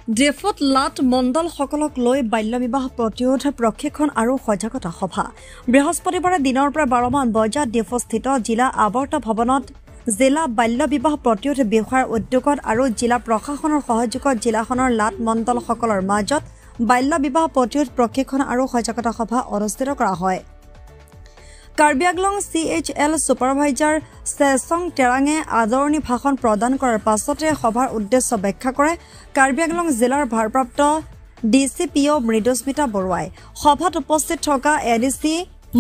ডেফত লাট মণ্ডলসকলক লৈ বাল্য বিবাহ প্ৰতিৰোধ প্ৰশিক্ষণ আৰু সজাগতা সভা বৃহস্পতিবাৰে দিনৰ পৰা 12 মান বজাত ডেফস্থিত জিলা আৱৰ্ত ভৱনত জিলা বাল্য বিবাহ প্ৰতিৰোধ বিষয়াৰ উদ্যোগত আৰু জিলা প্ৰশাসনৰ সহযোগত জিলাখনৰ লাট মণ্ডলসকলৰ মাজত বাল্য বিবাহ প্ৰতিৰোধ প্ৰশিক্ষণ আৰু সজাগতা সভা অনুষ্ঠিত কৰা হয়। কাৰ্বি আংলং CHL ছুপাৰভাইজাৰ চেছং টেৰাঙে আদৰণি ভাষণ প্ৰদান কৰাৰ পাছতে সভাৰ উদ্দেশ্য ব্যাখ্যা কৰে কাৰ্বি আংলং জিলাৰ ভাৰপ্ৰাপ্ত DCPO মৃদুস্মিতা বৰুৱাই। সভাত উপস্থিত থকা ADC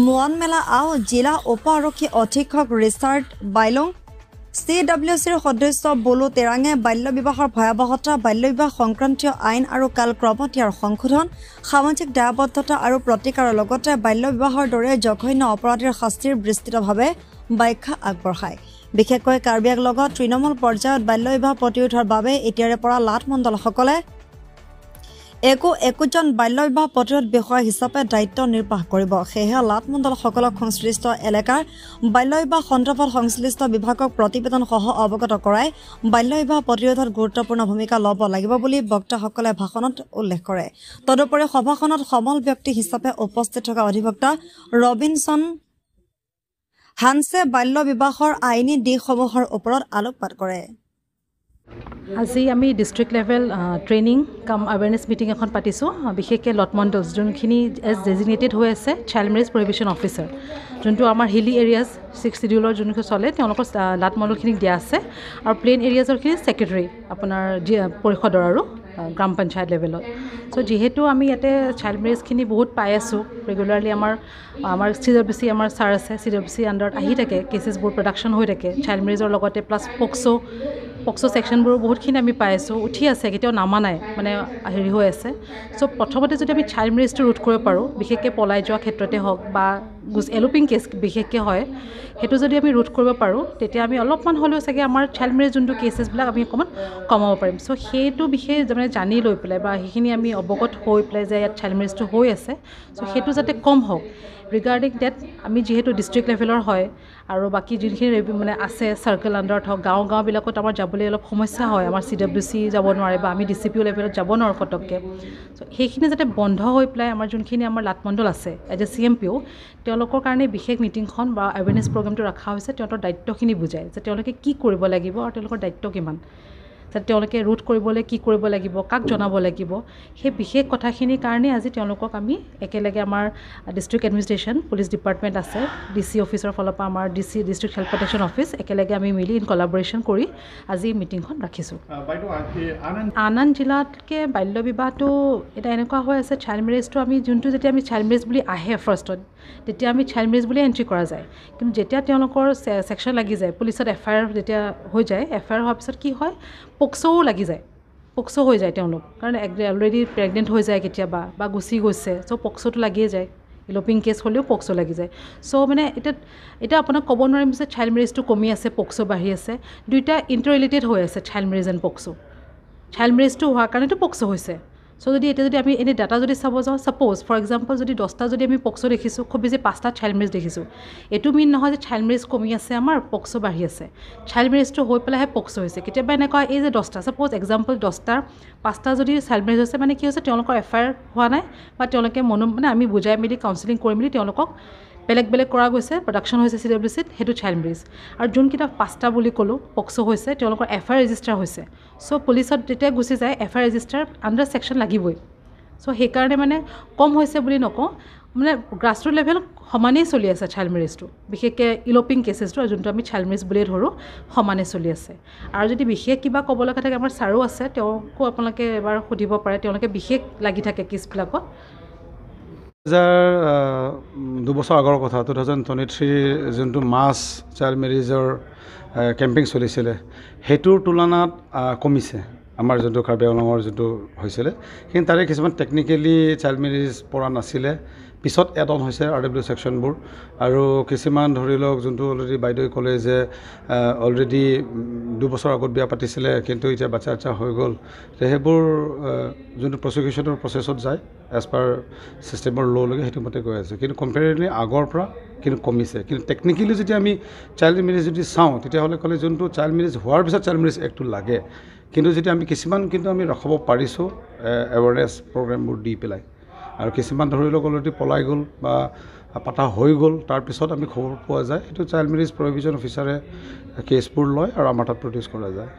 মোৱান মেলা আও জিলা উপ আৰক্ষী অধীক্ষক ৰিচাৰ্ড বাইলং CWCৰ সদস্য বলু তেৰাঙে বাল্য বিবাহৰ ভয়াৱহতা, বাল্য বিবাহ সংক্ৰান্তীয় আইন আৰু কালক্ৰমত ইয়াৰ সংশোধন, সামাজিক দায়বদ্ধতা আৰু প্ৰতিকাৰৰ লগতে বাল্য বিবাহৰ দৰে জঘন্য অপৰাধীৰ শাস্তিৰ বিস্তৃতভাৱে ব্যাখ্যা আগবঢ়ায়। বিশেষকৈ কাৰ্বি আংলঙত তৃণমূল পৰ্যায়ত বাল্য বিবাহ প্ৰতিৰোধৰ বাবে এতিয়াৰে পৰা লাট মণ্ডলসকলে একোজন বাল্য বিবাহ প্ৰতিৰোধ বিষয়া হিচাপে দায়িত্ব নিৰ্বাহ কৰিব। সেয়েহে লাট মণ্ডলসকলক সংশ্লিষ্ট এলেকাৰ বাল্য বিবাহ সন্দৰ্ভত সংশ্লিষ্ট বিভাগক প্ৰতিবেদন সহ অৱগত কৰাই বাল্য বিবাহ প্ৰতিৰোধত গুৰুত্বপূৰ্ণ ভূমিকা ল'ব লাগিব বুলি বক্তাসকলে ভাষণত উল্লেখ কৰে। তদুপৰি সভাখনত সমল ব্যক্তি হিচাপে উপস্থিত থকা অধিবক্তা ৰবিনসন হানছে বাল্য বিবাহৰ আইনী দিশসমূহৰ ওপৰত আলোকপাত কৰে। আজি আমি ডিষ্ট্ৰিক্ট লেভেল ট্ৰেইনিং কাম আৱেৰনেছ মিটিং এখন পাতিছোঁ। বিশেষকৈ লট মণ্ডলছ যোনখিনি এজ ডেজিগনেটেড হৈ আছে চাইল্ড মেৰেজ প্ৰহিবিশ্যন অফিচাৰ, যোনটো আমাৰ হিলি এৰিয়াজ 6 শিডিউলৰ যোনখিনি চলে তেওঁলোকৰ লাট মণ্ডলখিনিক দিয়া আছে, আৰু প্লেইন এৰিয়াজৰখিনি ছেক্ৰেটাৰী আপোনাৰ পৰিষদৰ আৰু গ্ৰাম পঞ্চায়ত লেভেলত। চ' যিহেতু আমি ইয়াতে চাইল্ড মেৰেজখিনি বহুত পাই আছোঁ ৰেগুলাৰলি, আমাৰ CWC আমাৰ ছাৰ আছে, CWC আণ্ডাৰত আহি থাকে, কেছেছবোৰ প্ৰডাকশ্যন হৈ থাকে চাইল্ড মেৰেজৰ লগতে, প্লাছ পক্সো ছেকশ্যনবোৰো বহুতখিনি আমি পাই আছোঁ, উঠি আছে, কেতিয়াও নামা নাই, মানে হেৰি হৈ আছে। চ' প্ৰথমতে যদি আমি চাইল্ড মেৰেজটো ৰোধ কৰিব পাৰোঁ, বিশেষকৈ পলাই যোৱা ক্ষেত্ৰতে হওক বা এলোপিং কেছ বিশেষকৈ হয়, সেইটো যদি আমি ৰোধ কৰিব পাৰোঁ তেতিয়া আমি অলপমান হ'লেও চাগে আমাৰ চাইল্ড মেৰেজ যোনটো কেছেছবিলাক আমি অকণমান কমাব পাৰিম। চ' সেইটো বিষয়ে মানে জানি লৈ পেলাই বা সেইখিনি আমি অৱগত হৈ পেলাই যে ইয়াত চাইল্ড মেৰেজটো হৈ আছে, চ' সেইটো যাতে কম হওক ৰিগাৰ্ডিং ডেট আমি যিহেতু ডিষ্ট্ৰিক্ট লেভেলৰ হয় আৰু বাকী যিখিনি মানে আছে চাৰ্কেল আণ্ডাৰত হওক, গাঁওবিলাকত আমাৰ যাবলৈ অলপ সমস্যা হয়, আমাৰ CWC যাব নোৱাৰে বা আমি DCPO লেভেলত যাব নোৱাৰোঁ ফটককৈ। চ' সেইখিনি যাতে বন্ধ হৈ পেলাই আমাৰ যোনখিনি আমাৰ লাট মণ্ডল আছে এজ এ CMPO তেওঁলোকৰ কাৰণে বিশেষ মিটিংখন বা এৱেৰনেছ প্ৰগ্ৰেমটো ৰখা হৈছে, তেওঁলোকৰ দায়িত্বখিনি বুজায় যে তেওঁলোকে কি কৰিব লাগিব আৰু তেওঁলোকৰ দায়িত্ব কিমান, যাতে তেওঁলোকে ৰোধ কৰিবলৈ কি কৰিব লাগিব, কাক জনাব লাগিব, সেই বিশেষ কথাখিনিৰ কাৰণে আজি তেওঁলোকক আমি একেলগে আমাৰ ডিষ্ট্ৰিক্ট এডমিনিষ্ট্ৰেশ্যন পুলিচ ডিপাৰ্টমেণ্ট আছে, DC অফিচৰ ফালৰ পৰা আমাৰ ডিষ্ট্ৰিক্ট হেল্থ প্ৰটেকশ্যন অফিচ একেলগে আমি মিলি ইন কলাবৰেশ্যন কৰি আজি মিটিংখন ৰাখিছোঁ। আন জিলাতকৈ বাল্য বিবাহটো এটা এনেকুৱা হৈ আছে, চাইল্ড মেৰেজটো আমি যোনটো যেতিয়া আমি চাইল্ড মেৰেজ বুলি আহে ফাৰ্ষ্টত তেতিয়া আমি চাইল্ড মেৰেজ বুলি এণ্ট্ৰি কৰা যায়, কিন্তু যেতিয়া তেওঁলোকৰ ছেকশ্যন লাগি যায় পুলিচত FIR যেতিয়া হৈ যায়, FIR হোৱাৰ পিছত কি হয় পক্সোও লাগি যায়, পক্সো হৈ যায় তেওঁলোক, কাৰণ অলৰেডি প্ৰেগনেণ্ট হৈ যায় কেতিয়াবা বা গুচি গৈছে, চ' পক্সোটো লাগিয়ে যায়, ইলপিং কেছ হ'লেও পক্সো লাগি যায়। চ' মানে এতিয়া আপোনাক ক'ব নোৱাৰিম যে চাইল্ড মেৰেজটো কমি আছে, পক্সো বাঢ়ি আছে, দুইটা ইণ্টাৰ ৰিলেটেড হৈ আছে child marriage and POCSO. Child মেৰেজটো হোৱাৰ কাৰণেতো পক্সো হৈছে। চ' এতিয়া যদি আমি এনেই ডাটা যদি চাব যাওঁ, ছাপ'জ ফৰ এক্সাম্পল যদি 10টা যদি আমি পক্সো দেখিছোঁ, খুব বেছি 5টা চাইল্ড মেৰেজ দেখিছোঁ, এইটো মিন নহয় যে চাইল্ড মেৰেজ কমি আছে আমাৰ, পক্সো বাঢ়ি আছে। চাইল্ড মেৰেজটো হৈ পেলাইহে পক্সো হৈছে। কেতিয়াবা এনেকুৱা এই যে 10টা ছাপ'জ এক্সাম্পল 10টাৰ 5টা যদি চাইল্ড মেৰেজ হৈছে, মানে কি হৈছে তেওঁলোকৰ FIR হোৱা নাই বা তেওঁলোকে মানে আমি বুজাই মেলি কাউন্সেলিং কৰি মেলি তেওঁলোকক বেলেগ কৰা গৈছে, প্ৰডাকশ্যন হৈছে CWCত, সেইটো চাইল্ড মেৰেজ। আৰু যোনকেইটা 5টা বুলি ক'লোঁ পক্সো হৈছে, তেওঁলোকৰ FIR ৰেজিষ্টাৰ হৈছে। চ' পুলিচত যেতিয়া গুচি যায় FIR ৰেজিষ্টাৰ আণ্ডাৰ ছেকশ্যন লাগিবই। চ' সেইকাৰণে মানে কম হৈছে বুলি নকওঁ, মানে গ্ৰাছৰুট লেভেল সমানেই চলি আছে চাইল্ড মেৰেজটো, বিশেষকৈ ইলপিং কেছেছটো যোনটো আমি চাইল্ড মেৰেজ বুলিয়ে ধৰোঁ সমানে চলি আছে। আৰু যদি বিশেষ কিবা ক'ব লগা থাকে আমাৰ ছাৰো আছে, তেওঁকো আপোনালোকে এবাৰ সুধিব পাৰে, তেওঁলোকে বিশেষ লাগি থাকে কেছবিলাকত। 2 বছৰ আগৰ কথা 2023 যোনটো মাছ চাইল্ড মেৰেজৰ কেম্পিং চলিছিলে সেইটোৰ তুলনাত কমিছে আমাৰ যোনটো কাৰ্বি আংলঙৰ যোনটো হৈছিলে, কিন্তু তাৰে কিছুমান টেকনিকেলি চাইল্ড মেৰেজ পৰা নাছিলে, পিছত এড অন হৈছে RW ছেকশ্যনবোৰ আৰু কিছুমান ধৰি লওক যোনটো অলৰেডি বাইদেৱে ক'লে যে অলৰেডি 2 বছৰ আগত বিয়া পাতিছিলে কিন্তু এতিয়া বাচ্চা হৈ গ'ল সেইবোৰ যোনটো প্ৰচিকিউশ্যনৰ প্ৰচেছত যায় এজ পাৰ ছিষ্টেমৰ ল'লৈকে সেইটো মতে গৈ আছে কিন্তু কম্পেৰেটিভলি আগৰ পৰা কিন্তু কমিছে কিন্তু টেকনিকেলি যদি আমি চাইল্ড মেৰেজ যদি চাওঁ তেতিয়াহ'লে ক'লে যোনটো চাইল্ড মেৰেজ হোৱাৰ পিছত চাইল্ড মেৰেজ এক্টটো লাগে কিন্তু যেতিয়া আমি কিছুমান কিন্তু আমি ৰখাব পাৰিছোঁ এৱাৰনেছ প্ৰগ্ৰেমবোৰ দি পেলাই আৰু কিছুমান ধৰি লওক অলৰেডি পলাই গ'ল বা পাতা হৈ গ'ল তাৰপিছত আমি খবৰ পোৱা যায় এইটো চাইল্ড মেৰেজ প্ৰহিবিশ্যন অফিচাৰে কেছবোৰ লয় আৰু আমাৰ তাত প্ৰডিউচ কৰা যায়